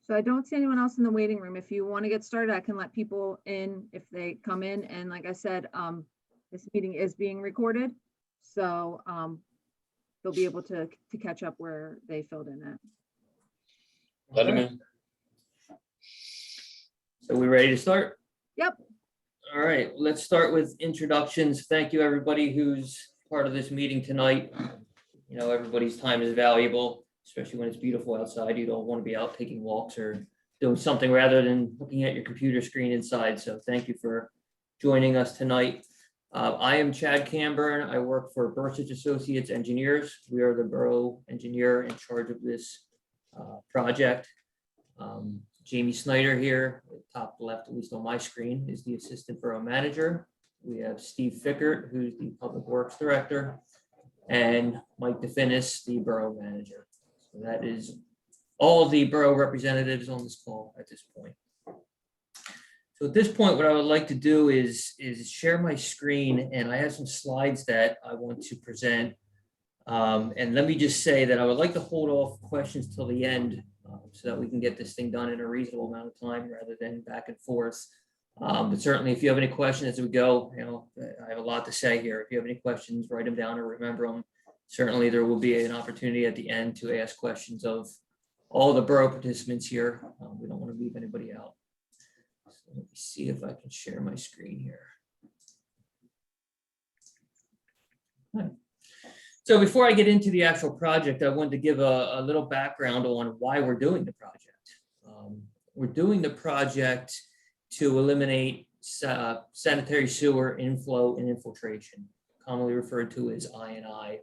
So I don't see anyone else in the waiting room. If you want to get started, I can let people in if they come in. And like I said, this meeting is being recorded. So they'll be able to catch up where they filled in at. Let them in. So we ready to start? Yep. All right, let's start with introductions. Thank you, everybody who's part of this meeting tonight. You know, everybody's time is valuable, especially when it's beautiful outside. You don't want to be out taking walks or doing something rather than looking at your computer screen inside. So thank you for joining us tonight. I am Chad Camburn. I work for Burchett Associates Engineers. We are the borough engineer in charge of this project. Jamie Snyder here, top left, at least on my screen, is the assistant borough manager. We have Steve Fickert, who's the public works director, and Mike DeFinis, the borough manager. So that is all the borough representatives on this call at this point. So at this point, what I would like to do is share my screen, and I have some slides that I want to present. And let me just say that I would like to hold off questions till the end so that we can get this thing done in a reasonable amount of time rather than back and forth. But certainly if you have any questions as we go, you know, I have a lot to say here. If you have any questions, write them down or remember them. Certainly there will be an opportunity at the end to ask questions of all the borough participants here. We don't want to leave anybody out. So let me see if I can share my screen here. Right. So before I get into the actual project, I wanted to give a little background on why we're doing the project. We're doing the project to eliminate sanitary sewer inflow and infiltration, commonly referred to as I&I.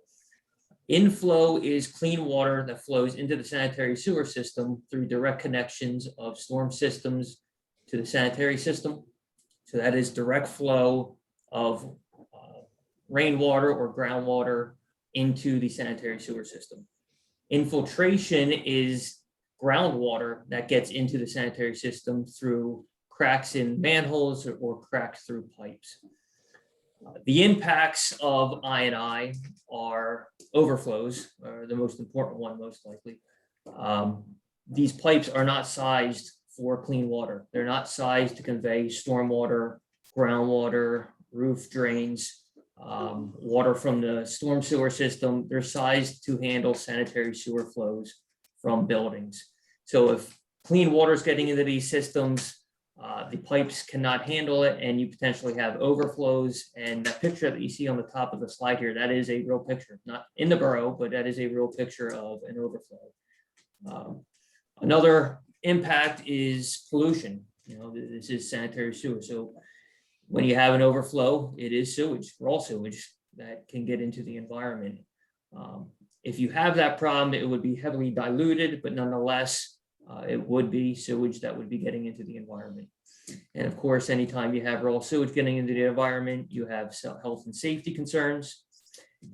Inflow is clean water that flows into the sanitary sewer system through direct connections of storm systems to the sanitary system. So that is direct flow of rainwater or groundwater into the sanitary sewer system. Infiltration is groundwater that gets into the sanitary system through cracks in manholes or cracks through pipes. The impacts of I&I are overflows, are the most important one, most likely. These pipes are not sized for clean water. They're not sized to convey stormwater, groundwater, roof drains, water from the storm sewer system. They're sized to handle sanitary sewer flows from buildings. So if clean water is getting into these systems, the pipes cannot handle it, and you potentially have overflows. And that picture that you see on the top of the slide here, that is a real picture, not in the borough, but that is a real picture of an overflow. Another impact is pollution. You know, this is sanitary sewer. So when you have an overflow, it is sewage, raw sewage that can get into the environment. If you have that problem, it would be heavily diluted, but nonetheless, it would be sewage that would be getting into the environment. And of course, anytime you have raw sewage getting into the environment, you have health and safety concerns,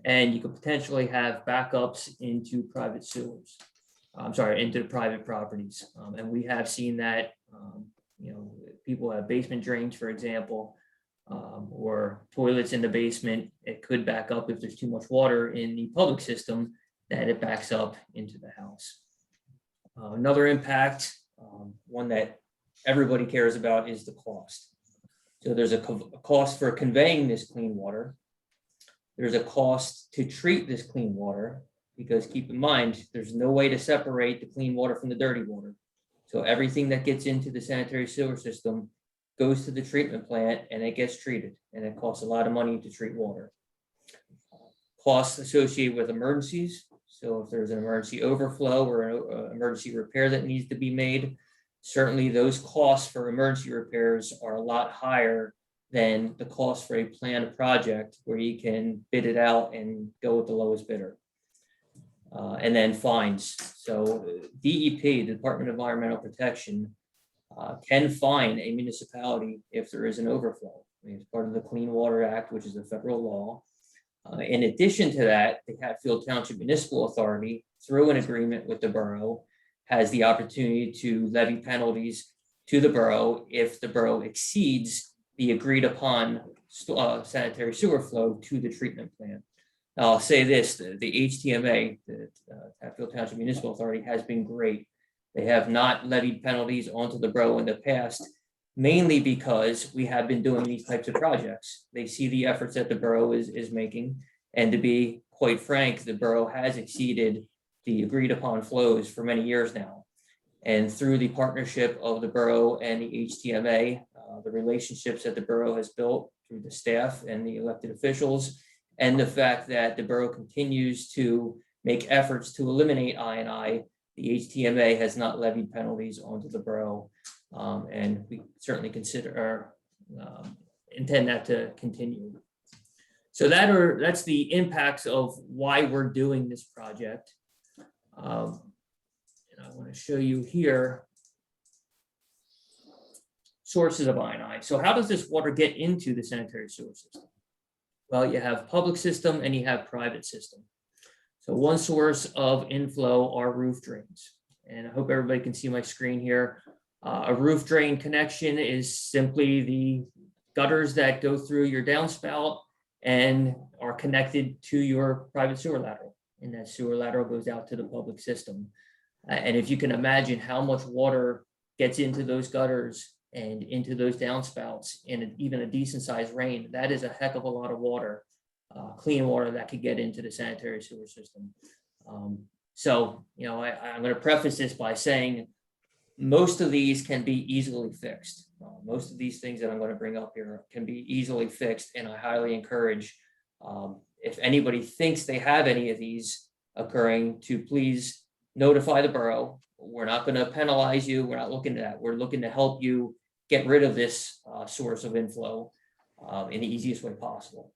and you could potentially have backups into private sewers. Into the private properties. And we have seen that, you know, people have basement drains, for example, or toilets in the basement. It could back up if there's too much water in the public system, that it backs up into the house. Another impact, one that everybody cares about, is the cost. So there's a cost for conveying this clean water. There's a cost to treat this clean water, because keep in mind, there's no way to separate the clean water from the dirty water. So everything that gets into the sanitary sewer system goes to the treatment plant and it gets treated, and it costs a lot of money to treat water. Costs associated with emergencies. So if there's an emergency overflow or an emergency repair that needs to be made, certainly those costs for emergency repairs are a lot higher than the cost for a planned project where you can bid it out and go with the lowest bidder. And then fines. So DEP, the Department of Environmental Protection, can fine a municipality if there is an overflow. I mean, it's part of the Clean Water Act, which is a federal law. In addition to that, the Hatfield Township Municipal Authority, through an agreement with the borough, has the opportunity to levy penalties to the borough if the borough exceeds the agreed upon sanitary sewer flow to the treatment plant. I'll say this, the HTMA, the Hatfield Township Municipal Authority, has been great. They have not levied penalties onto the borough in the past, mainly because we have been doing these types of projects. They see the efforts that the borough is making, and to be quite frank, the borough has exceeded the agreed upon flows for many years now. And through the partnership of the borough and the HTMA, the relationships that the borough has built through the staff and the elected officials, and the fact that the borough continues to make efforts to eliminate I&I, the HTMA has not levied penalties onto the borough. And we certainly consider or intend that to continue. So that's the impacts of why we're doing this project. And I want to show you here sources of I&I. So how does this water get into the sanitary sewer system? Well, you have public system and you have private system. So one source of inflow are roof drains. And I hope everybody can see my screen here. A roof drain connection is simply the gutters that go through your downspout and are connected to your private sewer lateral. And that sewer lateral goes out to the public system. And if you can imagine how much water gets into those gutters and into those downspouts in even a decent sized rain, that is a heck of a lot of water, clean water that could get into the sanitary sewer system. So, you know, I'm going to preface this by saying most of these can be easily fixed. Most of these things that I'm going to bring up here can be easily fixed, and I highly encourage if anybody thinks they have any of these occurring to please notify the borough. We're not going to penalize you. We're not looking at that. We're looking to help you get rid of this source of inflow in the easiest way possible.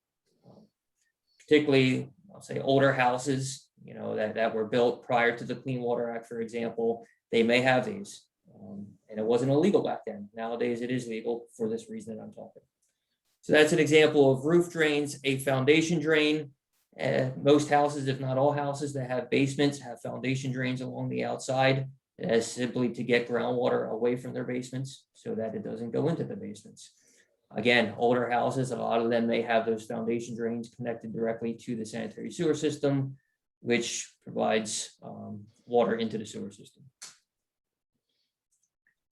Particularly, I'll say older houses, you know, that were built prior to the Clean Water Act, for example, they may have these. And it wasn't illegal back then. Nowadays, it is legal for this reason that I'm talking. So that's an example of roof drains, a foundation drain. Most houses, if not all houses that have basements, have foundation drains along the outside. As simply to get groundwater away from their basements so that it doesn't go into the basements. Again, older houses, a lot of them may have those foundation drains connected directly to the sanitary sewer system, which provides water into the sewer system.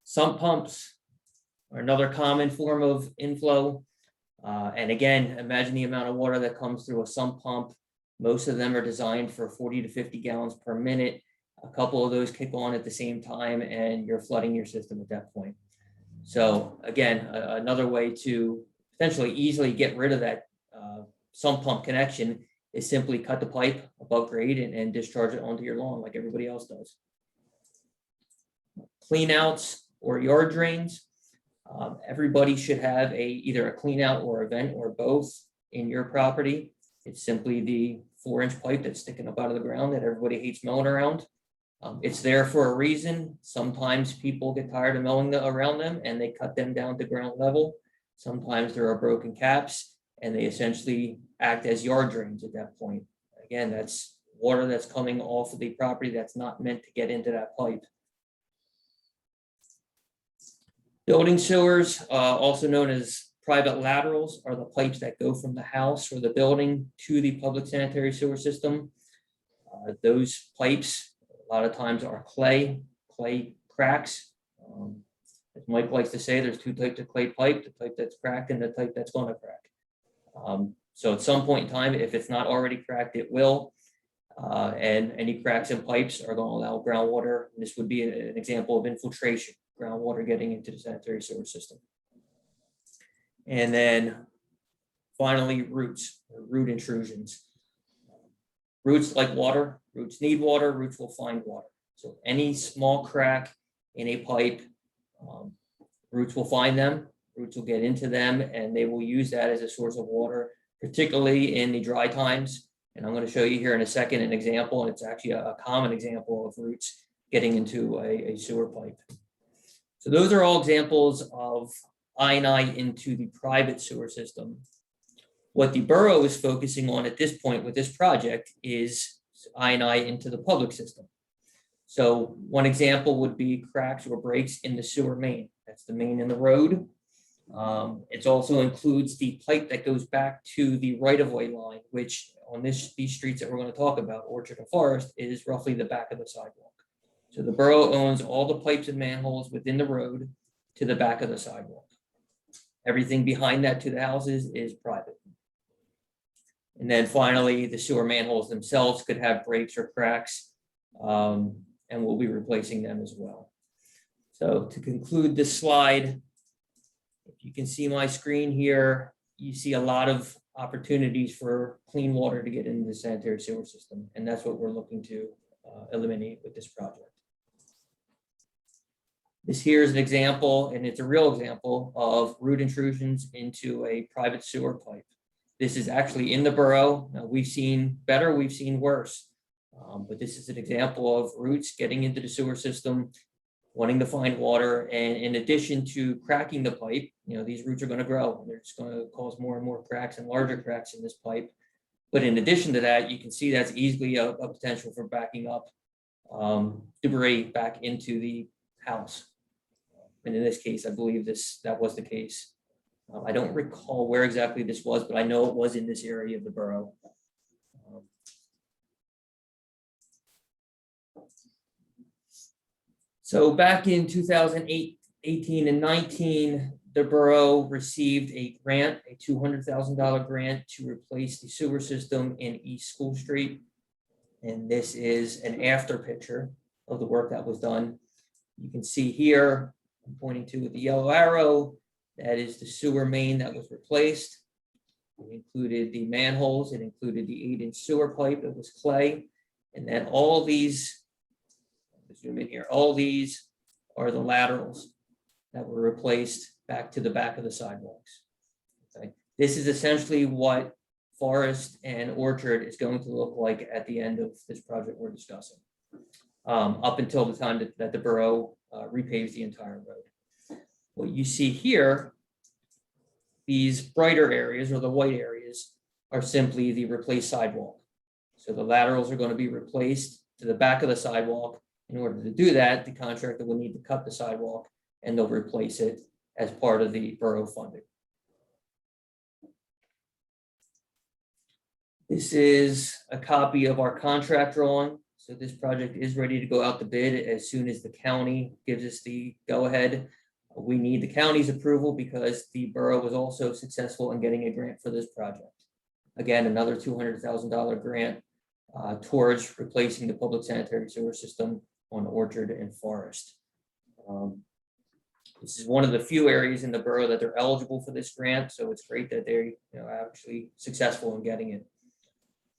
Sump pumps are another common form of inflow. And again, imagine the amount of water that comes through a sump pump. Most of them are designed for 40 to 50 gallons per minute. A couple of those kick on at the same time and you're flooding your system at that point. So again, another way to potentially easily get rid of that sump pump connection is simply cut the pipe above grade and discharge it onto your lawn like everybody else does. Clean outs or yard drains. Everybody should have either a clean out or a vent or both in your property. It's simply the 4-inch pipe that's sticking up out of the ground that everybody hates milling around. It's there for a reason. Sometimes people get tired of milling around them and they cut them down to ground level. Sometimes there are broken caps and they essentially act as yard drains at that point. Again, that's water that's coming off of the property that's not meant to get into that pipe. Building sewers, also known as private laterals, are the pipes that go from the house or the building to the public sanitary sewer system. Those pipes a lot of times are clay cracks. As Mike likes to say, there's two types of clay pipe, the type that's cracked and the type that's going to crack. So at some point in time, if it's not already cracked, it will. And any cracks in pipes are going to allow groundwater. This would be an example of infiltration, groundwater getting into the sanitary sewer system. And then finally, roots, or root intrusions. Roots like water, roots need water, roots will find water. So any small crack in a pipe, roots will find them, roots will get into them, and they will use that as a source of water, particularly in the dry times. And I'm going to show you here in a second an example, and it's actually a common example of roots getting into a sewer pipe. So those are all examples of I&I into the private sewer system. What the borough is focusing on at this point with this project is I&I into the public system. So one example would be cracks or breaks in the sewer main. That's the main in the road. It also includes the pipe that goes back to the right-of-way line, which on these streets that we're going to talk about, Orchard and Forest, is roughly the back of the sidewalk. So the borough owns all the pipes and manholes within the road to the back of the sidewalk. Everything behind that to the houses is private. And then finally, the sewer manholes themselves could have breaks or cracks, and we'll be replacing them as well. So to conclude this slide, if you can see my screen here, you see a lot of opportunities for clean water to get into the sanitary sewer system, and that's what we're looking to eliminate with this project. This here is an example, and it's a real example of root intrusions into a private sewer pipe. This is actually in the borough. Now, we've seen better, we've seen worse, but this is an example of roots getting into the sewer system, wanting to find water, and in addition to cracking the pipe, these roots are going to grow. They're just going to cause more and more cracks and larger cracks in this pipe. But in addition to that, you can see that's easily a potential for backing up debris back into the house. And in this case, I believe that was the case. I don't recall where exactly this was, but I know it was in this area of the borough. So back in 2018 and 19, the borough received a grant, a $200,000 grant to replace the sewer system in East School Street. And this is an after picture of the work that was done. You can see here, I'm pointing to with the yellow arrow, that is the sewer main that was replaced. It included the manholes, it included the 8-inch sewer pipe, it was clay. And then all these, zoom in here, all these are the laterals that were replaced back to the back of the sidewalks. Okay. This is essentially what Forest and Orchard is going to look like at the end of this project we're discussing, up until the time that the borough repaves the entire road. What you see here, these brighter areas or the white areas are simply the replaced sidewalk. So the laterals are going to be replaced to the back of the sidewalk. In order to do that, the contractor will need to cut the sidewalk and they'll replace it as part of the borough funding. This is a copy of our contract drawing. So this project is ready to go out to bid as soon as the county gives us the go-ahead. We need the county's approval because the borough was also successful in getting a grant for this project. Again, another $200,000 grant towards replacing the public sanitary sewer system on Orchard and Forest. This is one of the few areas in the borough that they're eligible for this grant, so it's great that they're actually successful in getting it.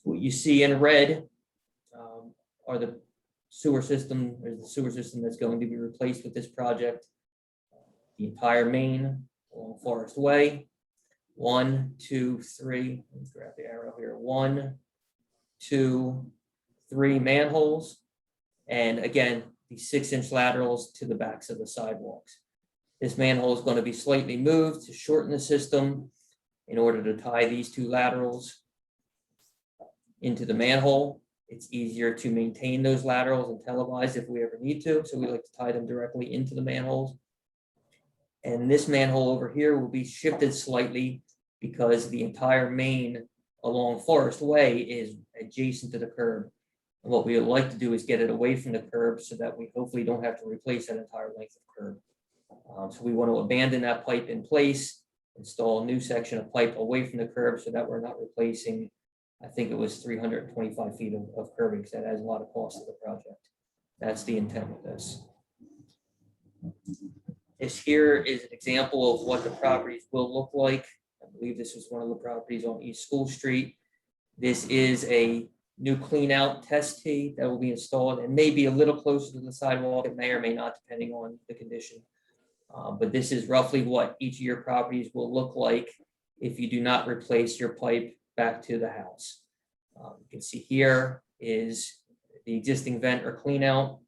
What you see in red are the sewer system. There's the sewer system that's going to be replaced with this project. The entire main along Forest Way. 1, 2, 3. Let me grab the arrow here. 1, 2, 3 manholes. And again, the 6-inch laterals to the backs of the sidewalks. This manhole is going to be slightly moved to shorten the system in order to tie these 2 laterals into the manhole. It's easier to maintain those laterals and televise if we ever need to. So we like to tie them directly into the manholes. And this manhole over here will be shifted slightly because the entire main along Forest Way is adjacent to the curb. And what we would like to do is get it away from the curb so that we hopefully don't have to replace that entire length of curb. So we want to abandon that pipe in place, install a new section of pipe away from the curb so that we're not replacing, I think it was 325 feet of curbing, because that adds a lot of cost to the project. That's the intent of this. This here is an example of what the properties will look like. I believe this is one of the properties on East School Street. This is a new clean out test tee that will be installed and may be a little closer to the sidewalk. It may or may not, depending on the condition. But this is roughly what each of your properties will look like if you do not replace your pipe back to the house. You can see here is the existing vent or clean out.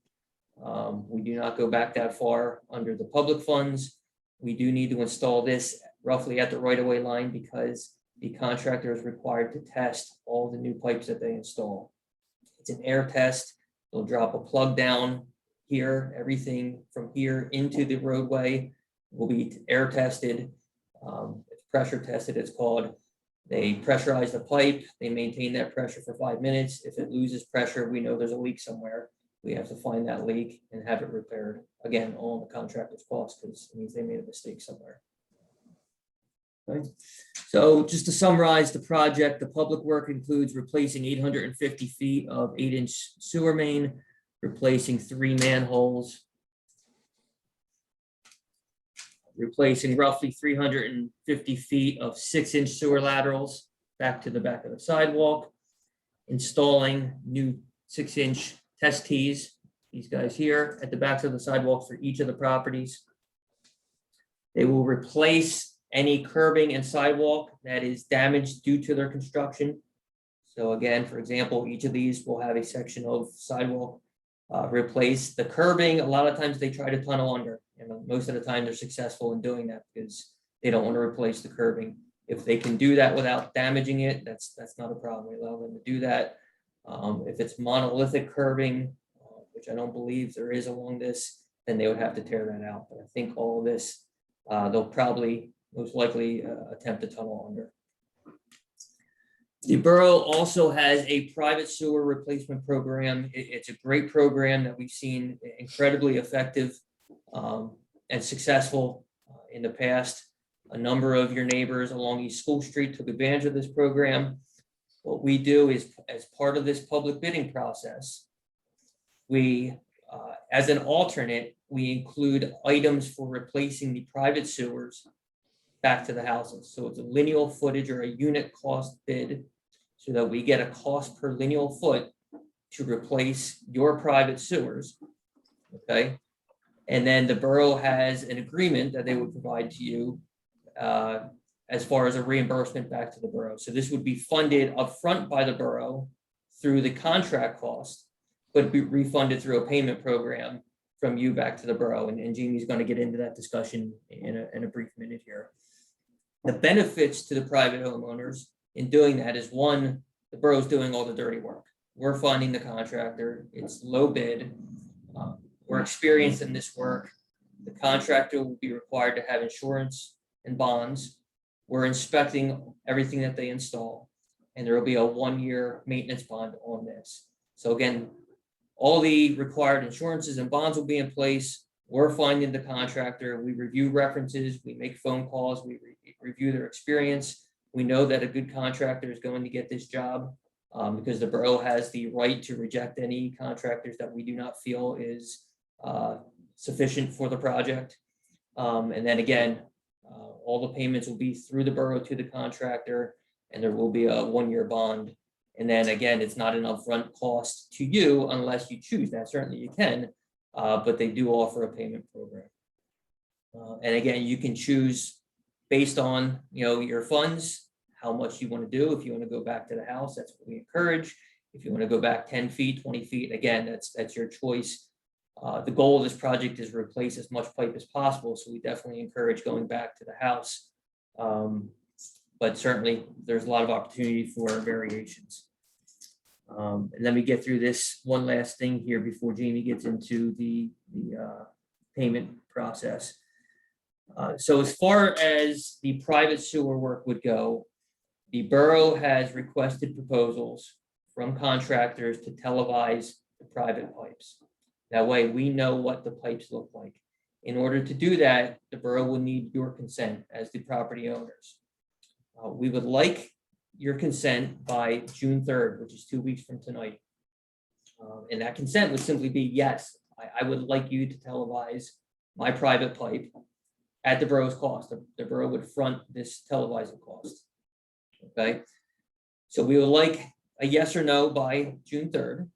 We do not go back that far under the public funds. We do need to install this roughly at the right-of-way line because the contractor is required to test all the new pipes that they install. It's an air test. They'll drop a plug down here. Everything from here into the roadway will be air tested. It's pressure tested, it's called. They pressurize the pipe, they maintain that pressure for 5 minutes. If it loses pressure, we know there's a leak somewhere. We have to find that leak and have it repaired. Again, all the contractor's cost, because it means they made a mistake somewhere. Okay. So just to summarize the project, the public work includes replacing 850 feet of 8-inch sewer main, replacing 3 manholes, replacing roughly 350 feet of 6-inch sewer laterals back to the back of the sidewalk, installing new 6-inch test tees, these guys here, at the backs of the sidewalk for each of the properties. They will replace any curbing and sidewalk that is damaged due to their construction. So again, for example, each of these will have a section of sidewalk replaced. The curbing, a lot of times they try to tunnel under, and most of the time they're successful in doing that because they don't want to replace the curbing. If they can do that without damaging it, that's not a problem. We allow them to do that. If it's monolithic curbing, which I don't believe there is along this, then they would have to tear that out. But I think all of this, they'll probably most likely attempt to tunnel under. The borough also has a private sewer replacement program. It's a great program that we've seen incredibly effective and successful in the past. A number of your neighbors along East School Street took advantage of this program. What we do is, as part of this public bidding process, we, as an alternate, we include items for replacing the private sewers back to the houses. So it's a lineal footage or a unit cost bid, so that we get a cost per lineal foot to replace your private sewers, okay? And then the borough has an agreement that they would provide to you as far as a reimbursement back to the borough. So this would be funded upfront by the borough through the contract cost, but be refunded through a payment program from you back to the borough. And Jeannie's going to get into that discussion in a brief minute here. The benefits to the private homeowners in doing that is, one, the borough's doing all the dirty work. We're funding the contractor. It's low bid. We're experienced in this work. The contractor will be required to have insurance and bonds. We're inspecting everything that they install, and there will be a 1-year maintenance bond on this. So again, all the required insurances and bonds will be in place. We're finding the contractor. We review references. We make phone calls. We review their experience. We know that a good contractor is going to get this job because the borough has the right to reject any contractors that we do not feel is sufficient for the project. And then again, all the payments will be through the borough to the contractor, and there will be a 1-year bond. And then again, it's not an upfront cost to you unless you choose that. Certainly you can, but they do offer a payment program. And again, you can choose based on your funds, how much you want to do. If you want to go back to the house, that's what we encourage. If you want to go back 10 feet, 20 feet, again, that's your choice. The goal of this project is to replace as much pipe as possible, so we definitely encourage going back to the house. But certainly there's a lot of opportunity for variations. And let me get through this one last thing here before Jamie gets into the payment process. So as far as the private sewer work would go, the borough has requested proposals from contractors to televise the private pipes. That way we know what the pipes look like. In order to do that, the borough will need your consent as the property owners. We would like your consent by June 3rd, which is 2 weeks from tonight. And that consent would simply be, yes, I would like you to televise my private pipe at the borough's cost. The borough would front this televising cost. Okay, so we would like a yes or no by June 3rd.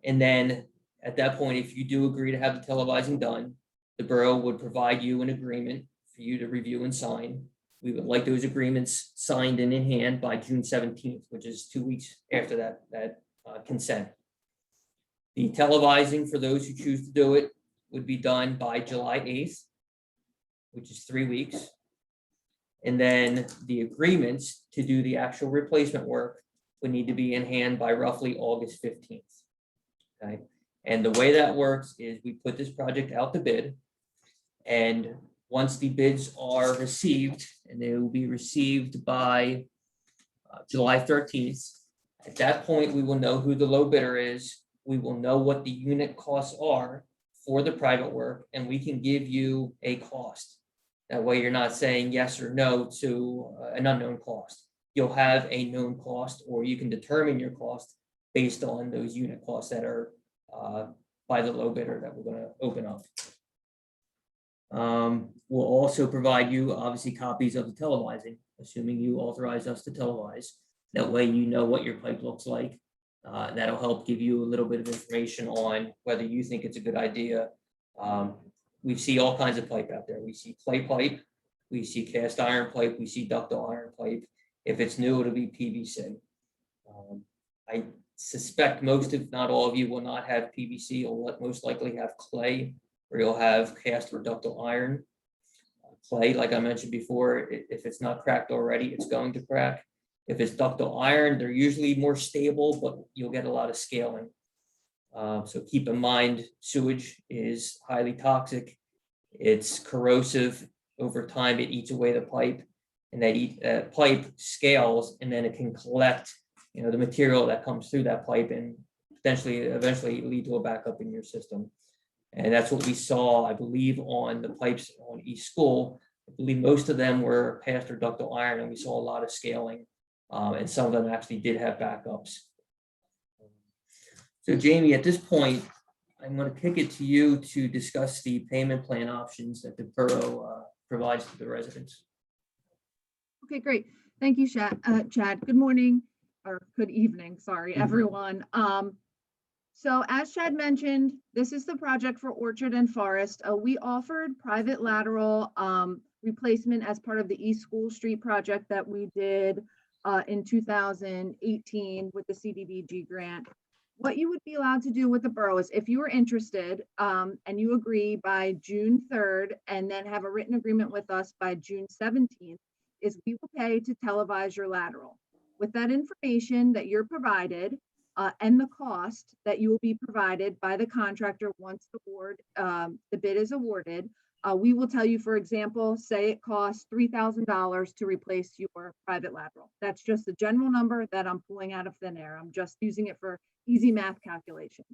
And then at that point, if you do agree to have the televising done, the borough would provide you an agreement for you to review and sign. We would like those agreements signed and in hand by June 17th, which is 2 weeks after that consent. The televising, for those who choose to do it, would be done by July 8th, which is 3 weeks. And then the agreements to do the actual replacement work would need to be in hand by roughly August 15th. Okay. And the way that works is we put this project out to bid, and once the bids are received, and they will be received by July 13th, at that point, we will know who the low bidder is. We will know what the unit costs are for the private work, and we can give you a cost. That way you're not saying yes or no to an unknown cost. You'll have a known cost, or you can determine your cost based on those unit costs that are by the low bidder that we're going to open up. We'll also provide you, obviously, copies of the televising, assuming you authorize us to televise. That way you know what your pipe looks like. That'll help give you a little bit of information on whether you think it's a good idea. We see all kinds of pipe out there. We see clay pipe, we see cast iron pipe, we see ductile iron pipe. If it's new, it'll be PVC. I suspect most, if not all of you, will not have PVC, or most likely have clay, or you'll have cast or ductile iron. Clay, like I mentioned before, if it's not cracked already, it's going to crack. If it's ductile iron, they're usually more stable, but you'll get a lot of scaling. So keep in mind, sewage is highly toxic. It's corrosive. Over time, it eats away the pipe, and that pipe scales, and then it can collect, the material that comes through that pipe, and eventually lead to a backup in your system. And that's what we saw, I believe, on the pipes on East School. I believe most of them were cast or ductile iron, and we saw a lot of scaling, and some of them actually did have backups. So Jamie, at this point, I'm going to kick it to you to discuss the payment plan options that the borough provides to the residents. Okay, great. Thank you, Chad. Good morning, or good evening, sorry, everyone. So as Chad mentioned, this is the project for Orchard and Forest. We offered private lateral replacement as part of the East School Street project that we did in 2018 with the CDBG grant. What you would be allowed to do with the borough is, if you are interested and you agree by June 3rd, and then have a written agreement with us by June 17th, is we will pay to televise your lateral. With that information that you're provided, and the cost that you will be provided by the contractor once the bid is awarded, we will tell you, for example, say it costs $3,000 to replace your private lateral. That's just the general number that I'm pulling out of thin air. I'm just using it for easy math calculations.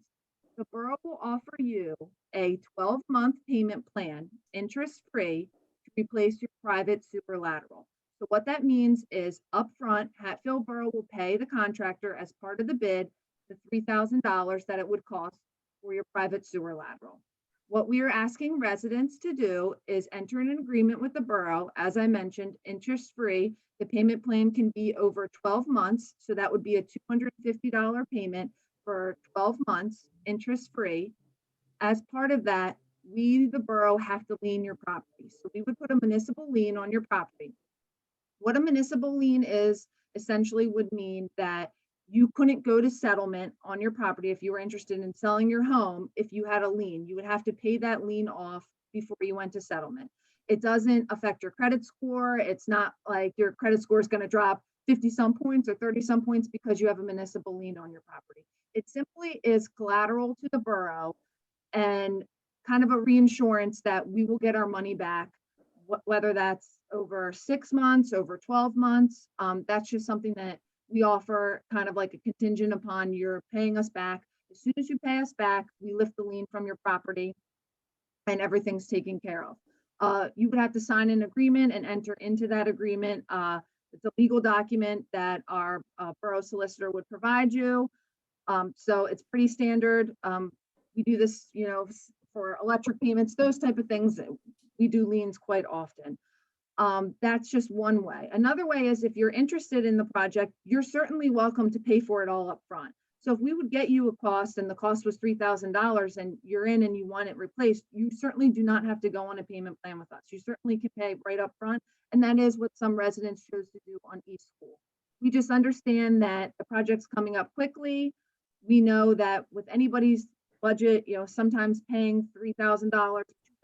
The borough will offer you a 12-month payment plan, interest-free, to replace your private sewer lateral. So what that means is, upfront, Hatfield Borough will pay the contractor, as part of the bid, the $3,000 that it would cost for your private sewer lateral. What we are asking residents to do is enter an agreement with the borough. As I mentioned, interest-free. The payment plan can be over 12 months. So that would be a $250 payment for 12 months, interest-free. As part of that, we, the borough, have to lien your property. So we would put a municipal lien on your property. What a municipal lien is, essentially, would mean that you couldn't go to settlement on your property if you were interested in selling your home. If you had a lien, you would have to pay that lien off before you went to settlement. It doesn't affect your credit score. It's not like your credit score is going to drop 50 some points or 30 some points because you have a municipal lien on your property. It simply is collateral to the borough, and kind of a reinsurance that we will get our money back, whether that's over 6 months, over 12 months. That's just something that we offer, kind of like a contingent upon your paying us back. As soon as you pay us back, we lift the lien from your property, and everything's taken care of. You would have to sign an agreement and enter into that agreement. It's a legal document that our borough solicitor would provide you. So it's pretty standard. We do this, for electric payments, those type of things. We do liens quite often. That's just one way. Another way is, if you're interested in the project, you're certainly welcome to pay for it all up front. So if we would get you a cost, and the cost was $3,000, and you're in and you want it replaced, you certainly do not have to go on a payment plan with us. You certainly can pay right up front. And that is what some residents chose to do on East School. We just understand that the project's coming up quickly. We know that with anybody's budget, sometimes paying $3,000,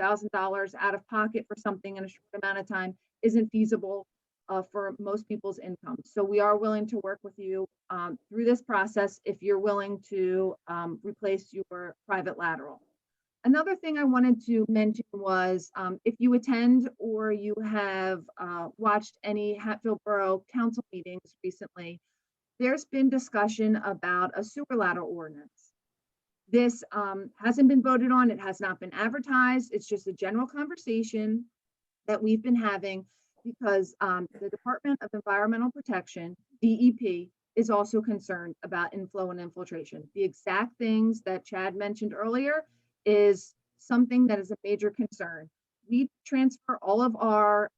$2,000 out of pocket for something in a short amount of time isn't feasible for most people's income. So we are willing to work with you through this process if you're willing to replace your private lateral. Another thing I wanted to mention was, if you attend or you have watched any Hatfield Borough Council meetings recently, there's been discussion about a sewer lateral ordinance. This hasn't been voted on. It has not been advertised. It's just a general conversation that we've been having because the Department of Environmental Protection, DEP, is also concerned about inflow and infiltration. The exact things that Chad mentioned earlier is something that is a major concern. We transfer all of our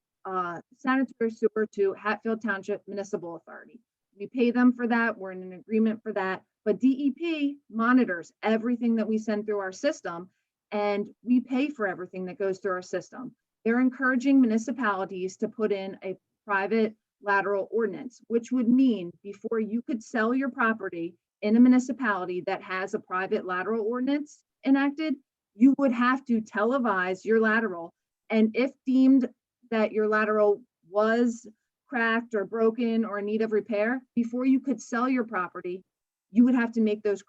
sanitary sewer to Hatfield Township Municipal Authority. We pay them for that. We're in an agreement for that. But DEP monitors everything that we send through our system, and we pay for everything that goes through our system. They're encouraging municipalities to put in a private lateral ordinance, which would mean before you could sell your property in a municipality that has a private lateral ordinance enacted, you would have to televise your lateral. And if deemed that your lateral was cracked or broken or in need of repair, before you could sell your property, you would have to make those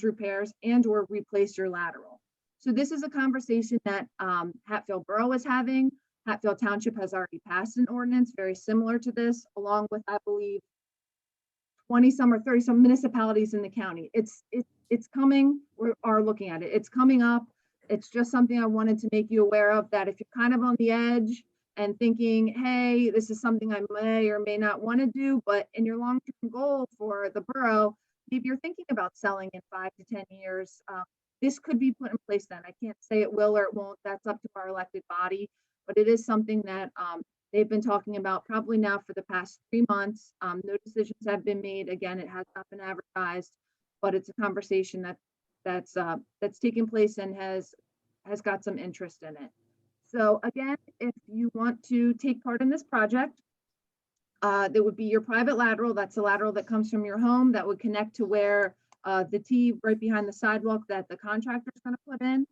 repairs and or replace your lateral. So this is a conversation that Hatfield Borough is having. Hatfield Township has already passed an ordinance very similar to this, along with, I believe, 20 some or 30 some municipalities in the county. It's coming. We are looking at it. It's coming up. It's just something I wanted to make you aware of, that if you're kind of on the edge and thinking, hey, this is something I may or may not want to do, but in your long-term goal for the borough, maybe you're thinking about selling in 5 to 10 years, this could be put in place then. I can't say it will or it won't. That's up to our elected body, but it is something that they've been talking about probably now for the past 3 months. No decisions have been made. Again, it has not been advertised, but it's a conversation that's taking place and has got some interest in it. So again, if you want to take part in this project, there would be your private lateral. That's a lateral that comes from your home that would connect to where the T right behind the sidewalk that the contractor is going to put in.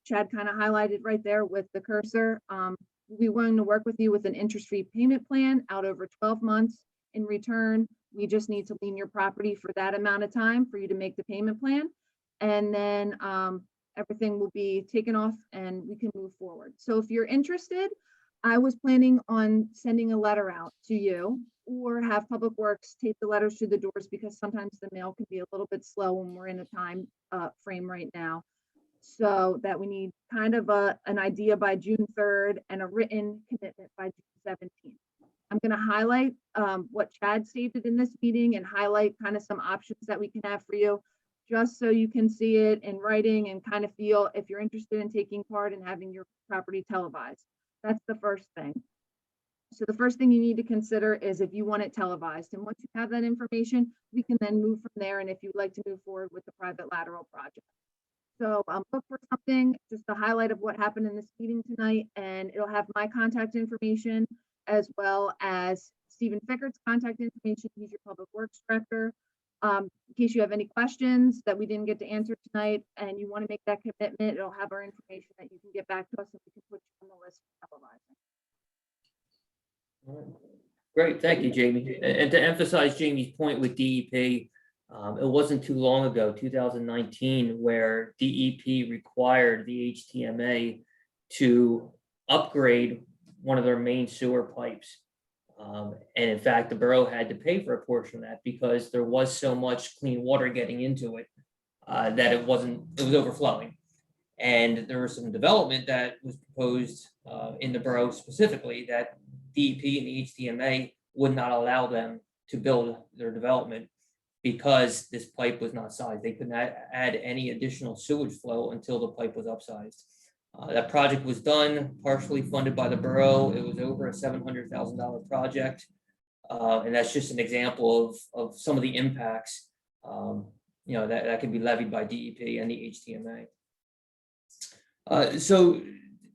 Chad kind of highlighted right there with the cursor. We'll be willing to work with you with an interest-free payment plan out over 12 months. In return, we just need to lien your property for that amount of time for you to make the payment plan. And then everything will be taken off and we can move forward. So if you're interested, I was planning on sending a letter out to you or have Public Works take the letters to the doors because sometimes the mail can be a little bit slow when we're in a time frame right now. So that we need kind of an idea by June 3rd and a written commitment by June 17th. I'm going to highlight what Chad stated in this meeting and highlight kind of some options that we can have for you, just so you can see it in writing and kind of feel if you're interested in taking part and having your property televised. That's the first thing. So the first thing you need to consider is if you want it televised. And once you have that information, we can then move from there. And if you'd like to move forward with the private lateral project. So look for something, just a highlight of what happened in this meeting tonight, and it'll have my contact information as well as Stephen Fickert's contact information. He's your Public Works Director. In case you have any questions that we didn't get to answer tonight and you want to make that commitment, it'll have our information that you can get back to us and we can put you on the list for televising. Great, thank you, Jamie. And to emphasize Jamie's point with DEP, it wasn't too long ago, 2019, where DEP required the HTMA to upgrade one of their main sewer pipes. And in fact, the borough had to pay for a portion of that because there was so much clean water getting into it that it was overflowing. And there was some development that was proposed in the borough specifically that DEP and the HTMA would not allow them to build their development because this pipe was not sized. They could not add any additional sewage flow until the pipe was upsized. That project was done, partially funded by the borough. It was over a $700,000 project. And that's just an example of some of the impacts that can be levied by DEP and the HTMA. So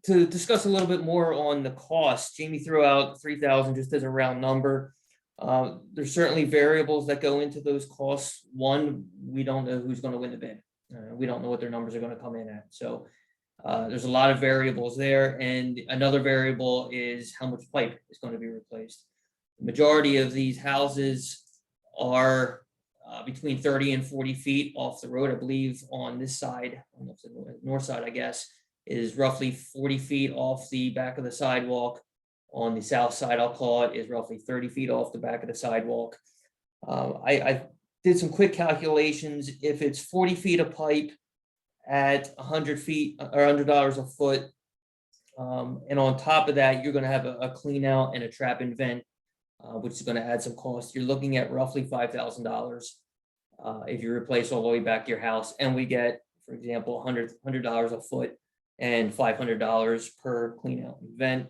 to discuss a little bit more on the cost, Jamie threw out 3,000 just as a round number. There's certainly variables that go into those costs. One, we don't know who's going to win the bid. We don't know what their numbers are going to come in at. So there's a lot of variables there. And another variable is how much pipe is going to be replaced. The majority of these houses are between 30 and 40 feet off the road. I believe on this side, on the north side, I guess, is roughly 40 feet off the back of the sidewalk. On the south side, I'll call it, is roughly 30 feet off the back of the sidewalk. I did some quick calculations. If it's 40 feet of pipe at 100 feet or $100 a foot, and on top of that, you're going to have a clean out and a trap and vent, which is going to add some cost. You're looking at roughly $5,000 if you replace all the way back your house. And we get, for example, $100 a foot and $500 per clean out and vent.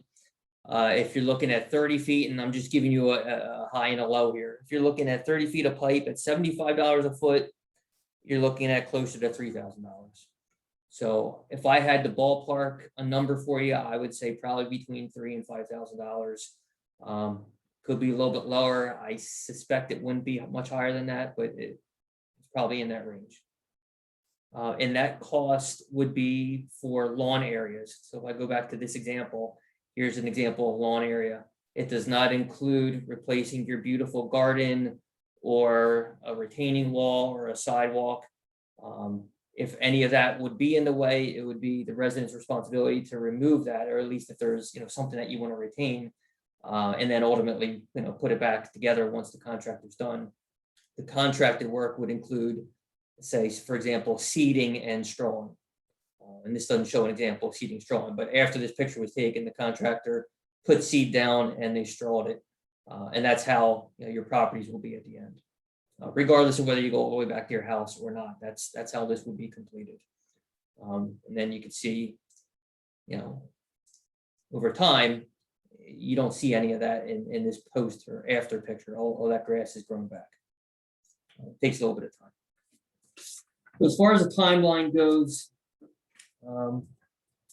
If you're looking at 30 feet, and I'm just giving you a high and a low here. If you're looking at 30 feet of pipe at $75 a foot, you're looking at closer to $3,000. So if I had to ballpark a number for you, I would say probably between $3,000 and $5,000. Could be a little bit lower. I suspect it wouldn't be much higher than that, but it's probably in that range. And that cost would be for lawn areas. So if I go back to this example, here's an example of lawn area. It does not include replacing your beautiful garden or a retaining wall or a sidewalk. If any of that would be in the way, it would be the resident's responsibility to remove that, or at least if there's something that you want to retain, and then ultimately put it back together once the contract is done. The contracted work would include, say, for example, seeding and strawing. And this doesn't show an example of seeding strawing, but after this picture was taken, the contractor put seed down and they strawed it. And that's how your properties will be at the end. Regardless of whether you go all the way back to your house or not, that's how this would be completed. And then you can see, over time, you don't see any of that in this post or after picture. All that grass is growing back. It takes a little bit of time. So as far as the timeline goes,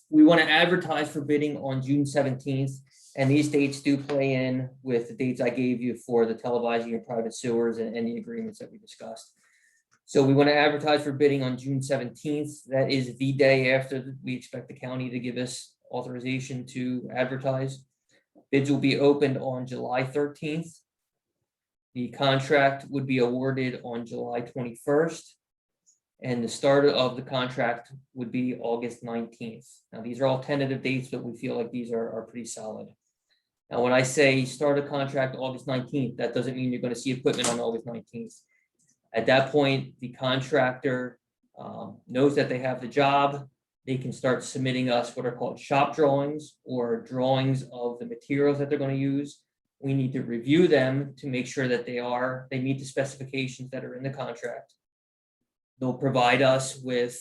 we want to advertise for bidding on June 17th. And these dates do play in with the dates I gave you for the televising of private sewers and the agreements that we discussed. So we want to advertise for bidding on June 17th. That is the day after we expect the county to give us authorization to advertise. Bids will be opened on July 13th. The contract would be awarded on July 21st. And the start of the contract would be August 19th. Now, these are all tentative dates, but we feel like these are pretty solid. Now, when I say start a contract August 19th, that doesn't mean you're going to see equipment on August 19th. At that point, the contractor knows that they have the job. They can start submitting us what are called shop drawings or drawings of the materials that they're going to use. We need to review them to make sure that they meet the specifications that are in the contract. They'll provide us with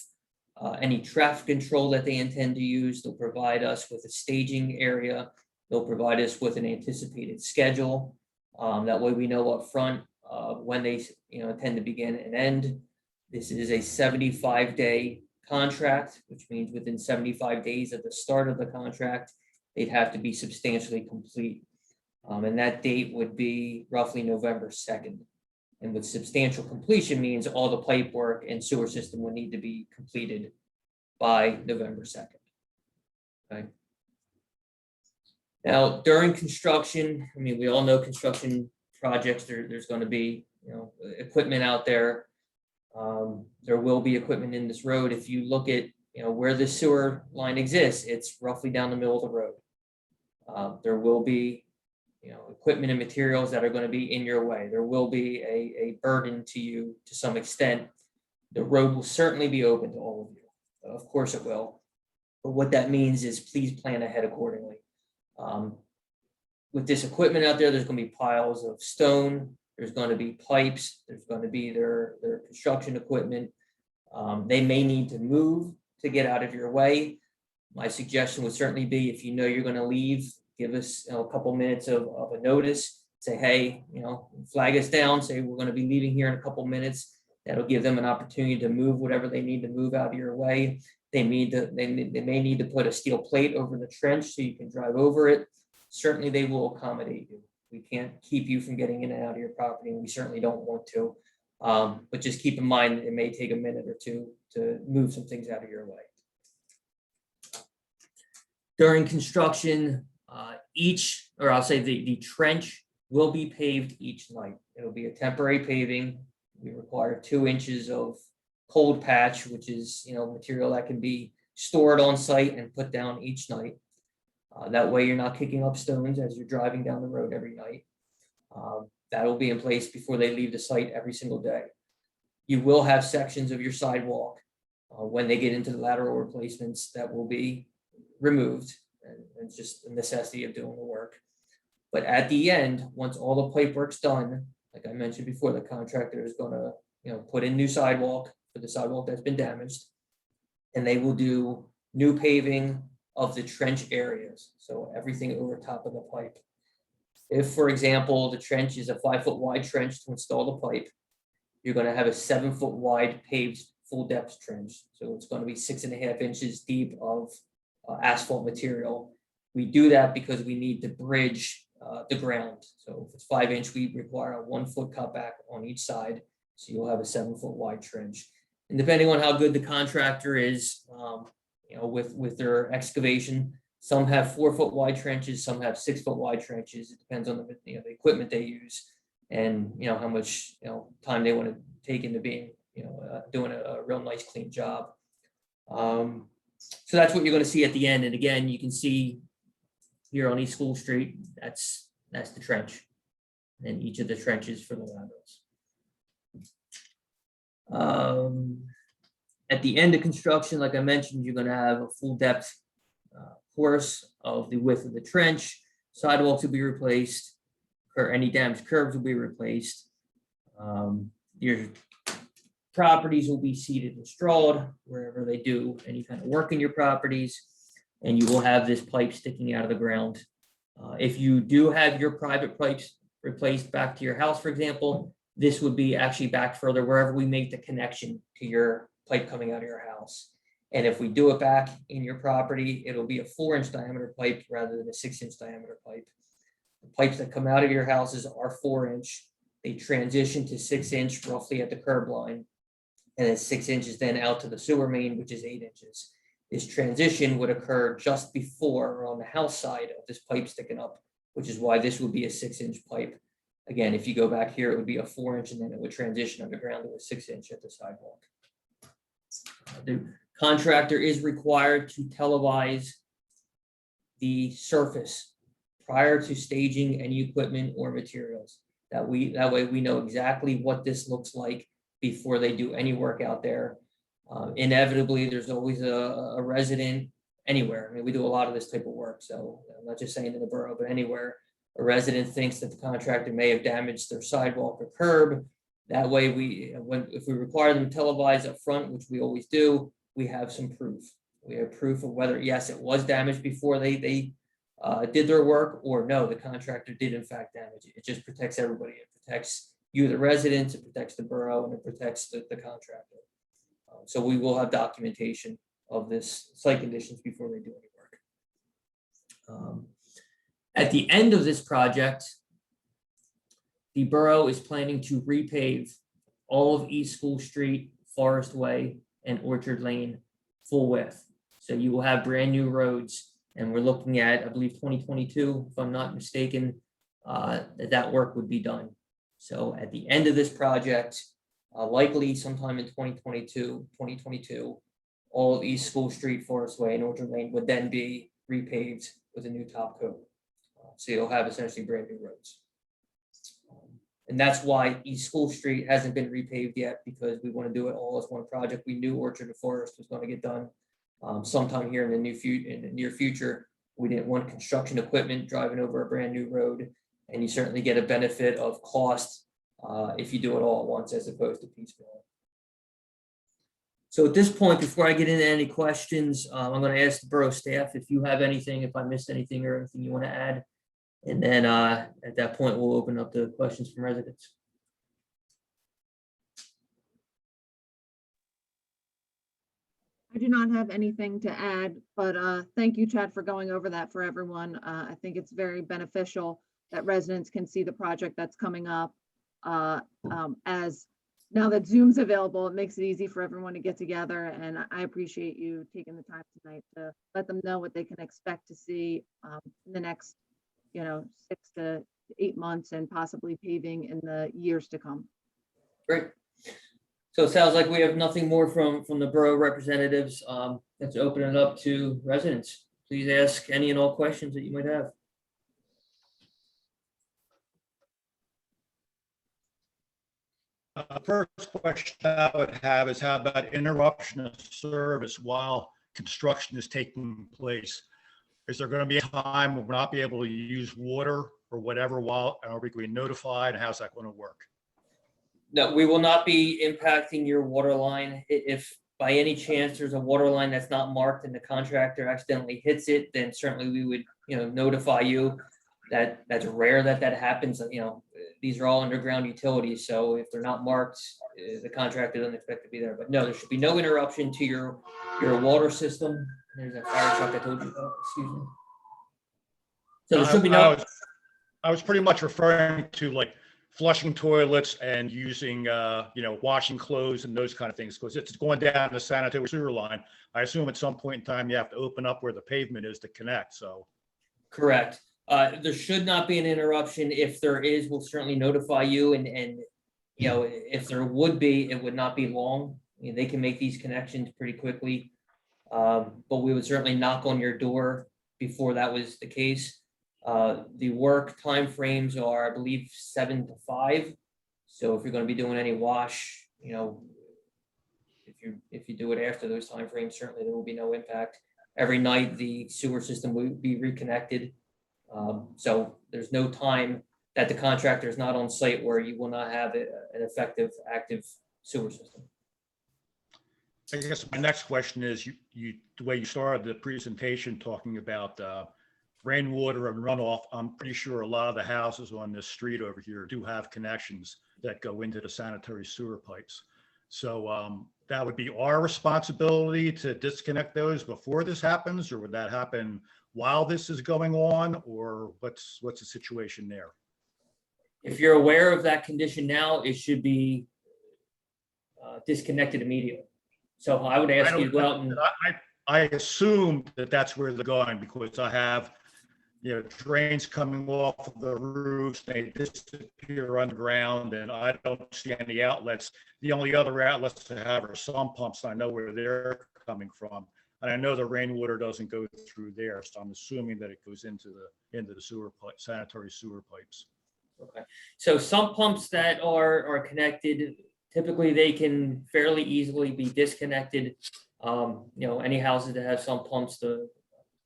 any traffic control that they intend to use. They'll provide us with a staging area. They'll provide us with an anticipated schedule. That way we know up front when they intend to begin and end. This is a 75-day contract, which means within 75 days at the start of the contract, they'd have to be substantially complete. And that date would be roughly November 2nd. And with substantial completion means all the pipe work and sewer system would need to be completed by November 2nd. Okay. Now, during construction, we all know construction projects, there's going to be, equipment out there. There will be equipment in this road. If you look at, where the sewer line exists, it's roughly down the middle of the road. There will be, equipment and materials that are going to be in your way. There will be a burden to you to some extent. The road will certainly be open to all of you. Of course it will. But what that means is please plan ahead accordingly. With this equipment out there, there's going to be piles of stone. There's going to be pipes. There's going to be their construction equipment. They may need to move to get out of your way. My suggestion would certainly be if you're going to leave, give us a couple minutes of a notice, say, hey, flag us down, say we're going to be leaving here in a couple minutes. That'll give them an opportunity to move whatever they need to move out of your way. They may need to put a steel plate over the trench so you can drive over it. Certainly they will accommodate you. We can't keep you from getting in and out of your property, and we certainly don't want to. But just keep in mind it may take a minute or two to move some things out of your way. During construction, the trench will be paved each night. It'll be a temporary paving. We require 2 inches of cold patch, which is, material that can be stored on site and put down each night. That way you're not kicking up stones as you're driving down the road every night. That will be in place before they leave the site every single day. You will have sections of your sidewalk when they get into the lateral replacements that will be removed. And it's just the necessity of doing the work. But at the end, once all the pipe work's done, like I mentioned before, the contractor is going to, put in new sidewalk for the sidewalk that's been damaged. And they will do new paving of the trench areas. So everything over top of the pipe. If, for example, the trench is a 5-foot wide trench to install the pipe, you're going to have a 7-foot wide paved full depth trench. So it's going to be 6.5 inches deep of asphalt material. We do that because we need to bridge the ground. So if it's 5-inch, we require a 1-foot cutback on each side. So you'll have a 7-foot wide trench. And depending on how good the contractor is, with their excavation, some have 4-foot wide trenches, some have 6-foot wide trenches. It depends on the equipment they use and how much time they want to take into being doing a real nice clean job. So that's what you're going to see at the end. And again, you can see here on East School Street, that's the trench and each of the trenches for the laterals. At the end of construction, like I mentioned, you're going to have a full depth course of the width of the trench. Sidewalks will be replaced, or any damaged curbs will be replaced. Your properties will be seeded and strawed wherever they do any kind of work in your properties, and you will have this pipe sticking out of the ground. If you do have your private pipes replaced back to your house, for example, this would be actually back further wherever we make the connection to your pipe coming out of your house. And if we do it back in your property, it'll be a 4-inch diameter pipe rather than a 6-inch diameter pipe. The pipes that come out of your houses are 4-inch. They transition to 6-inch roughly at the curb line. And then 6 inches then out to the sewer main, which is 8 inches. This transition would occur just before or on the house side of this pipe sticking up, which is why this would be a 6-inch pipe. Again, if you go back here, it would be a 4-inch and then it would transition underground to a 6-inch at the sidewalk. The contractor is required to televise the surface prior to staging any equipment or materials. That way we know exactly what this looks like before they do any work out there. Inevitably, there's always a resident anywhere. I mean, we do a lot of this type of work, so I'm not just saying in the borough, but anywhere. A resident thinks that the contractor may have damaged their sidewalk or curb. That way, if we require them to televise up front, which we always do, we have some proof. We have proof of whether, yes, it was damaged before they did their work, or no, the contractor did in fact damage it. It just protects everybody. It protects you, the residents, it protects the borough, and it protects the contractor. So we will have documentation of this site conditions before they do any work. At the end of this project, the borough is planning to repave all of East School Street, Forest Way, and Orchard Lane full width. So you will have brand new roads, and we're looking at, I believe, 2022, if I'm not mistaken, that work would be done. So at the end of this project, likely sometime in 2022, all of East School Street, Forest Way, and Orchard Lane would then be repaved with a new top coat. So you'll have essentially brand new roads. And that's why East School Street hasn't been repaved yet, because we want to do it all as one project. We knew Orchard and Forest was going to get done sometime here in the near future. We didn't want construction equipment driving over a brand new road, and you certainly get a benefit of cost if you do it all at once as opposed to piecemeal. So at this point, before I get into any questions, I'm going to ask the borough staff if you have anything, if I missed anything or anything you want to add. And then at that point, we'll open up the questions from residents. I do not have anything to add, but thank you, Chad, for going over that for everyone. I think it's very beneficial that residents can see the project that's coming up. As now that Zoom's available, it makes it easy for everyone to get together. And I appreciate you taking the time tonight to let them know what they can expect to see in the next 6 to 8 months, and possibly paving in the years to come. Great. So it sounds like we have nothing more from the borough representatives. Let's open it up to residents. Please ask any and all questions that you might have. First question I would have is how about interruption of service while construction is taking place? Is there going to be a time when we'll not be able to use water or whatever while, are we going to be notified? How's that going to work? No, we will not be impacting your water line. If by any chance there's a water line that's not marked and the contractor accidentally hits it, then certainly we would, notify you. That's rare that happens. These are all underground utilities, so if they're not marked, the contractor doesn't expect to be there. But no, there should be no interruption to your water system. There's a fire truck I told you about, excuse me. So there should be no. I was pretty much referring to like flushing toilets and using, washing clothes and those kind of things, because it's going down the sanitary sewer line. I assume at some point in time you have to open up where the pavement is to connect, so. Correct. There should not be an interruption. If there is, we'll certainly notify you, and if there would be, it would not be long. They can make these connections pretty quickly. But we would certainly knock on your door before that was the case. The work timeframes are, I believe, 7 to 5. So if you're going to be doing any wash, if you do it after those timeframes, certainly there will be no impact. Every night the sewer system will be reconnected. So there's no time that the contractor is not on site where you will not have an effective, active sewer system. I guess my next question is, the way you started the presentation talking about rainwater and runoff, I'm pretty sure a lot of the houses on this street over here do have connections that go into the sanitary sewer pipes. So that would be our responsibility to disconnect those before this happens, or would that happen while this is going on, or what's the situation there? If you're aware of that condition now, it should be disconnected immediately. So I would ask you to go out and. I assume that that's where they're going, because I have, drains coming off of the roofs, they disappear underground, and I don't see any outlets. The only other outlets I have are sump pumps, and I know where they're coming from. And I know the rainwater doesn't go through there, so I'm assuming that it goes into the sewer pipe, sanitary sewer pipes. Okay, so sump pumps that are connected, typically they can fairly easily be disconnected. Any houses that have sump pumps, the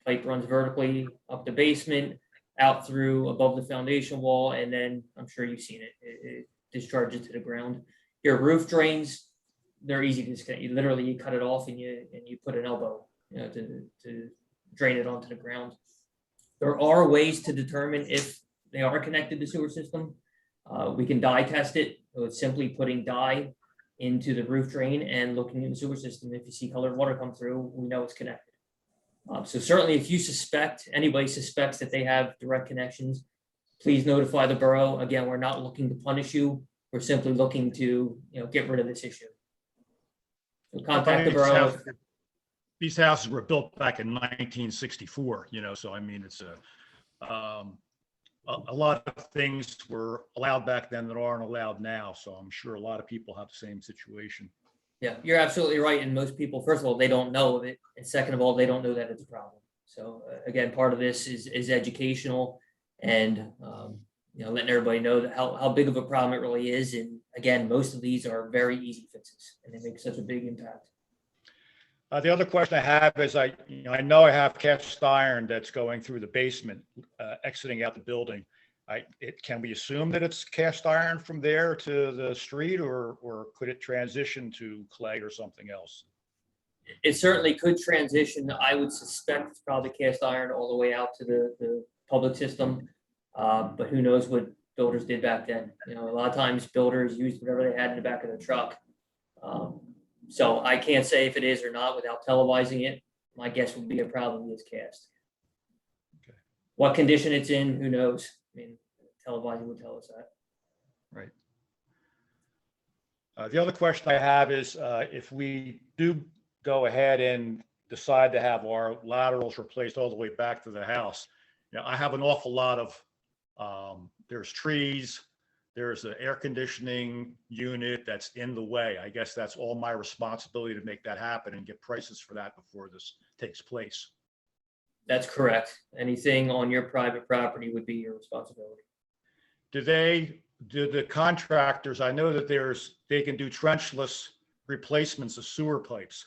pipe runs vertically up the basement, out through above the foundation wall, and then I'm sure you've seen it. It discharges to the ground. Your roof drains, they're easy to disconnect. You cut it off and you put an elbow, to drain it onto the ground. There are ways to determine if they are connected to sewer system. We can dye test it. So it's simply putting dye into the roof drain and looking in the sewer system. If you see colored water come through, we know it's connected. So certainly if anybody suspects that they have direct connections, please notify the borough. Again, we're not looking to punish you. We're simply looking to, get rid of this issue. So contact the borough. These houses were built back in 1964, so I mean, it's a lot of things were allowed back then that aren't allowed now. So I'm sure a lot of people have the same situation. Yeah, you're absolutely right. And most people, first of all, they don't know of it. And second of all, they don't know that it's a problem. So again, part of this is educational and, letting everybody know that how big of a problem it really is. And again, most of these are very easy fixes and they make such a big impact. The other question I have is I know I have cast iron that's going through the basement, exiting out the building. Can we assume that it's cast iron from there to the street, or could it transition to clay or something else? It certainly could transition. I would suspect it's probably cast iron all the way out to the public system. But who knows what builders did back then? A lot of times builders used whatever they had in the back of the truck. So I can't say if it is or not without televising it. My guess would be it probably is cast. Okay. What condition it's in, who knows? I mean, televising would tell us that. Right. The other question I have is if we do go ahead and decide to have our laterals replaced all the way back to the house, I have an awful lot of, there's trees, there's an air conditioning unit that's in the way. I guess that's all my responsibility to make that happen and get prices for that before this takes place. That's correct. Anything on your private property would be your responsibility. Do the contractors, I know that they can do trenchless replacements of sewer pipes.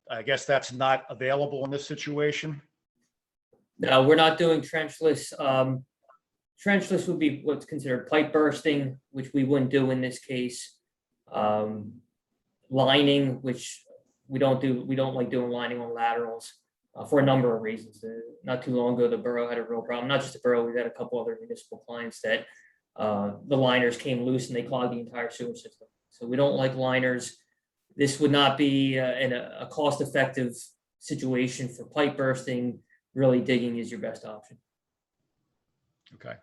I guess that's not available in this situation. No, we're not doing trenchless. Trenchless would be what's considered pipe bursting, which we wouldn't do in this case. Lining, which we don't do. We don't like doing lining on laterals for a number of reasons. Not too long ago, the borough had a real problem. Not just the borough, we've had a couple other municipal clients that the liners came loose and they clogged the entire sewer system. So we don't like liners. This would not be a cost-effective situation for pipe bursting. Really, digging is your best option. Okay.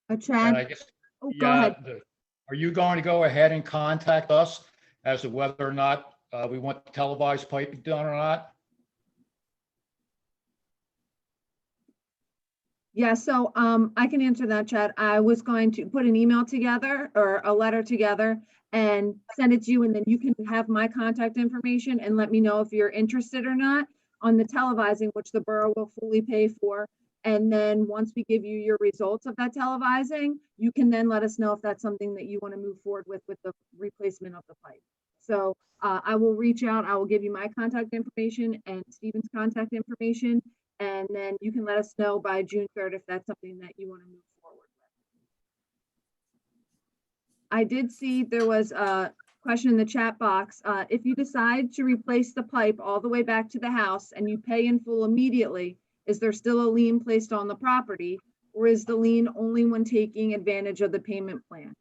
And Chad, I guess, oh, go ahead. are you going to go ahead and contact us as to whether or not we want televised piping done or not? Yeah, so I can answer that, Chad. I was going to put an email together or a letter together and send it to you, and then you can have my contact information and let me know if you're interested or not on the televising, which the borough will fully pay for. And then once we give you your results of that televising, you can then let us know if that's something that you want to move forward with the replacement of the pipe. So I will reach out. I will give you my contact information and Stephen's contact information. And then you can let us know by June 3rd if that's something that you want to move forward with. I did see there was a question in the chat box. If you decide to replace the pipe all the way back to the house and you pay in full immediately, is there still a lien placed on the property, or is the lien only when taking advantage of the payment plan?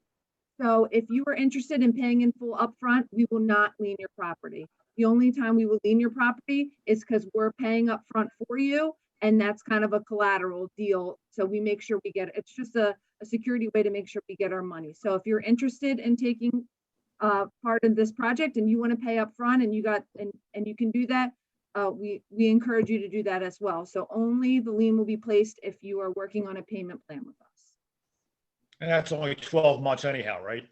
So if you are interested in paying in full upfront, we will not lien your property. The only time we will lien your property is because we're paying upfront for you, and that's kind of a collateral deal. So we make sure we get, it's just a security way to make sure we get our money. So if you're interested in taking part of this project and you want to pay upfront and you can do that, we encourage you to do that as well. So only the lien will be placed if you are working on a payment plan with us. And that's only 12 months anyhow, right?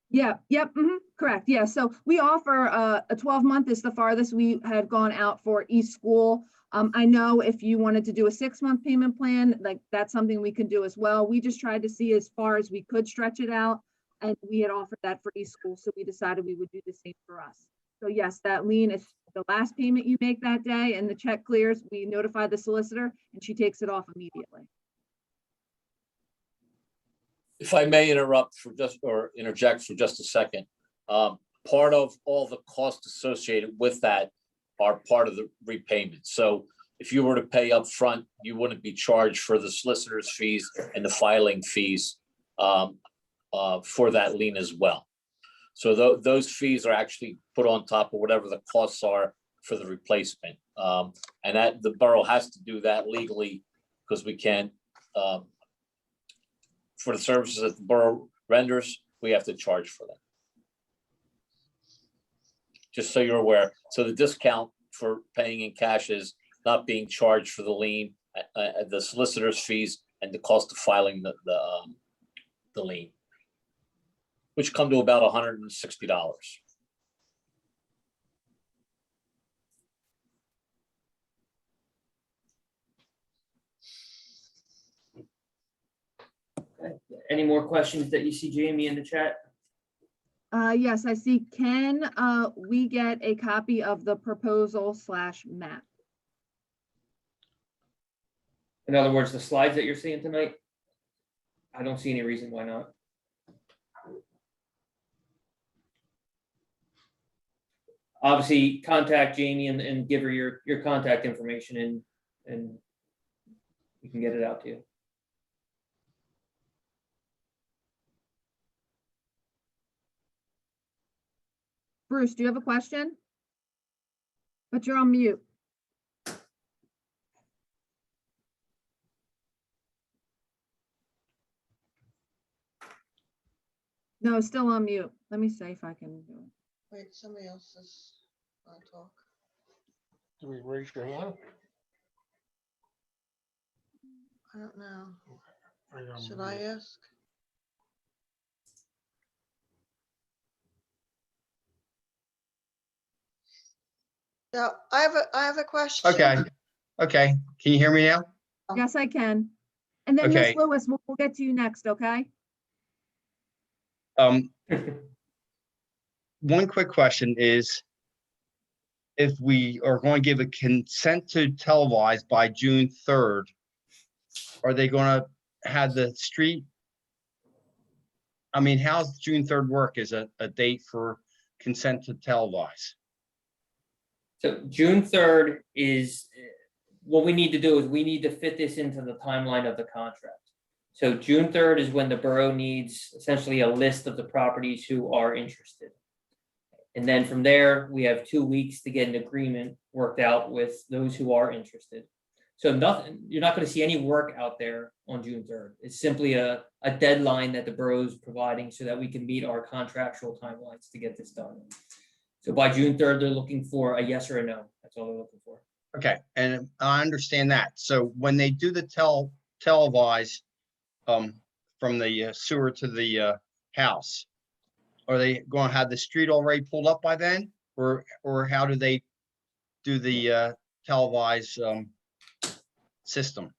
Yeah, yep, correct. Yeah, so we offer a 12-month is the farthest we had gone out for East School. I know if you wanted to do a 6-month payment plan, like that's something we could do as well. We just tried to see as far as we could stretch it out, and we had offered that for East School, so we decided we would do the same for us. So yes, that lien is the last payment you make that day and the check clears, we notify the solicitor and she takes it off immediately. If I may interrupt or interject for just a second, part of all the costs associated with that are part of the repayment. So if you were to pay up front, you wouldn't be charged for the solicitor's fees and the filing fees for that lien as well. So those fees are actually put on top of whatever the costs are for the replacement. And that the borough has to do that legally because we can't, for the services that the borough renders, we have to charge for them. Just so you're aware. So the discount for paying in cash is not being charged for the lien, the solicitor's fees, and the cost of filing the lien, which come to about $160. Okay. Any more questions that you see, Jamie, in the chat? Yes, I see. Can we get a copy of the proposal / map? In other words, the slides that you're seeing tonight? I don't see any reason why not. Obviously, contact Jamie and give her your contact information and we can get it out to you. Bruce, do you have a question? But you're on mute. No, still on mute. Let me see if I can do it. Wait, somebody else is on talk. Do we raise your hand? I don't know. Should I ask? Yeah, I have a question. Okay. Can you hear me now? Yes, I can. And then Miss Okay. Lewis, we'll get to you next, okay? One quick question is, if we are going to give a consent to televise by June 3rd, are they going to have the street? I mean, how's June 3rd work as a date for consent to televise? So June 3rd is, what we need to do is we need to fit this into the timeline of the contract. So June 3rd is when the borough needs essentially a list of the properties who are interested. And then from there, we have 2 weeks to get an agreement worked out with those who are interested. So nothing, you're not going to see any work out there on June 3rd. It's simply a deadline that the borough is providing so that we can meet our contractual timelines to get this done. So by June 3rd, they're looking for a yes or a no. That's all they're looking for. Okay, and I understand that. So when they do the televise from the sewer to the house, are they going to have the street already pulled up by then? Or how do they do the televise system?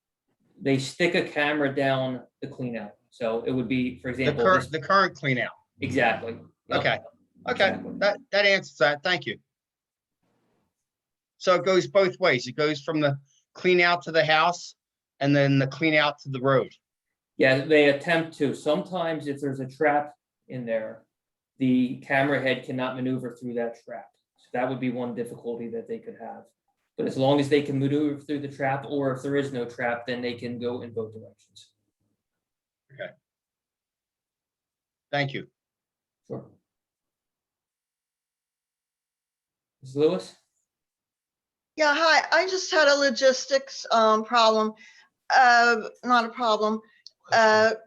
They stick a camera down the clean out. So it would be, for The example, current, the current clean out. exactly. Yep. Okay. Okay, Exactly. that answers that. Thank you. So it goes both ways. It goes from the clean out to the house and then the clean out to the road. Yeah, they attempt to. Sometimes if there's a trap in there, the camera head cannot maneuver through that trap. So that would be one difficulty that they could have. But as long as they can maneuver through the trap, or if there is no trap, then they can go in both directions. Thank you. Sure. Ms. Lewis? Yeah, hi. I just had a logistics problem. Not a problem,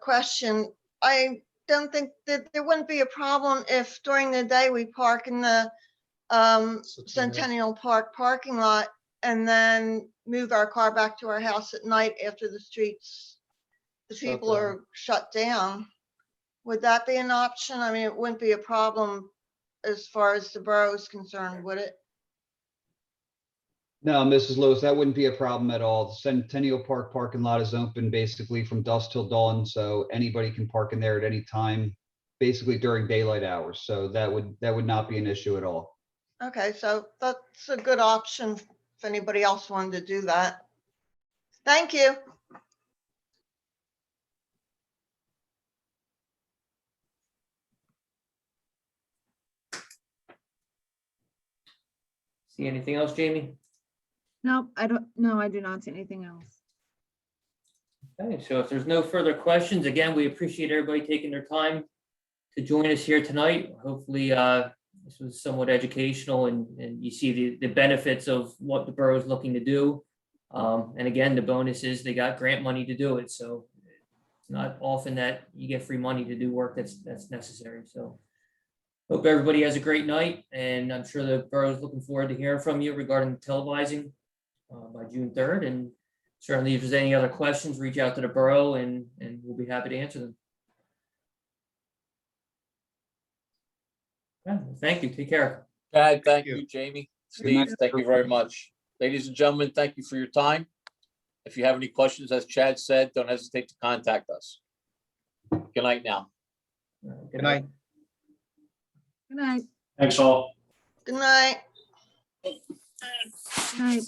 question. I don't think that there wouldn't be a problem if during the day we park in the Centennial Park parking lot and then move our car back to our house at night after the people are shut down. Would that be an option? I mean, it wouldn't be a problem as far as the borough is concerned, would it? No, Mrs. Lewis, that wouldn't be a problem at all. The Centennial Park parking lot is open basically from dusk till dawn, so anybody can park in there at any time, basically during daylight hours. So that would not be an issue at all. Okay, so that's a good option if anybody else wanted to do that. Thank you. See anything else, Jamie? No, I don't, no, I do not see anything else. Okay, so if there's no further questions, again, we appreciate everybody taking their time to join us here tonight. Hopefully, this was somewhat educational and you see the benefits of what the borough is looking to do. And again, the bonus is they got grant money to do it. So it's not often that you get free money to do work that's necessary. So hope everybody has a great night, and I'm sure the borough is looking forward to hearing from you regarding televising by June 3rd. And certainly if there's any other questions, reach out to the borough and we'll be happy to answer them. Okay, thank you. Take care. Chad, thank you. you, Jamie, Good night. Steve, thank you very much. Ladies and gentlemen, thank you for your time. If you have any questions, as Chad said, don't hesitate to contact us. Good night now. Good night. Good night. Thanks all. Good night. Good night.